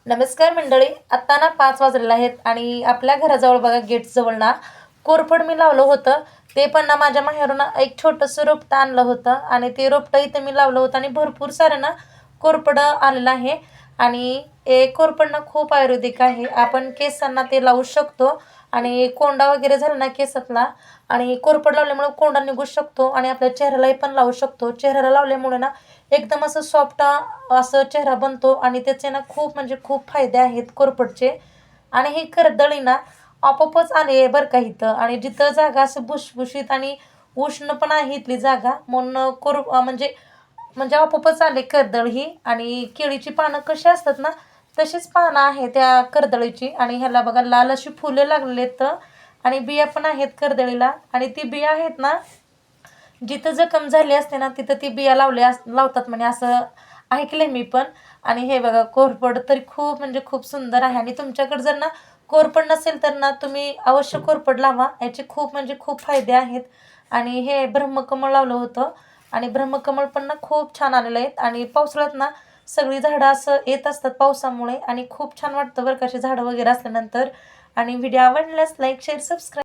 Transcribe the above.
नमस्कार मंडळी. आत्ता ना 5 वाजलेले आहेत आणि आपल्या घराजवळ बघा गेटजवळ ना कोरफड मी लावलं होतं. ते पण ना माझ्या माहेरून ना एक छोटंसं रोपटं आणलं होतं आणि ते रोपटं इथं मी लावलं होतं आणि भरपूर सारं ना कोरफड आलेलं आहे. आणि कोरफड ना खूप आयुर्वेदिक आहे. आपण केसांना ते लावू शकतो आणि कोंडा वगैरे झाला ना केसातला आणि कोरफड लावल्यामुळे कोंडा निघू शकतो आणि आपल्या चेहऱ्यालाही पण लावू शकतो. चेहऱ्याला लावल्यामुळे ना एकदम असं सॉफ्ट असं चेहरा बनतो आणि त्याचे ना खूप म्हणजे खूप फायदे आहेत कोरफडचे. आणि ही कर्दळी ना आपोआपच आली आहे बरं का इथं. आणि जिथं जागा असं भुसभुशीत आणि उष्ण पण आहे इथली जागा म्हणून म्हणजे म्हणजे आपोआपच आले कर्दळ ही. आणि केळीची पानं कशी असतात ना तशीच पानं आहे त्या कर्दळीची. आणि ह्याला बघा लाल अशी फुलं लागलेली आहेत आणि बिया पण आहेत कर्दळीला. आणि ती बिया आहेत ना जिथं जखम झाली असते ना तिथं ती बिया लावतात म्हणे असं ऐकलंय मी पण. आणि हे बघा कोरफड तरी खूप म्हणजे खूप सुंदर आहे. आणि तुमच्याकडे जर ना कोरफड नसेल तर ना तुम्ही अवश्य कोरफड लावा. याचे खूप म्हणजे खूप फायदे आहेत. आणि हे ब्रह्मकमळ लावलं होतं आणि ब्रह्मकमळ पण ना खूप छान आलेलं आहेत. आणि पावसाळ्यात ना सगळी झाडं असं येत असतात पावसामुळे आणि खूप छान वाटतं बरं का अशी झाडं वगैरे असल्यानंतर. आणि व्हिडिओ आवडल्यास लाईक शेअर सबस्क्राईब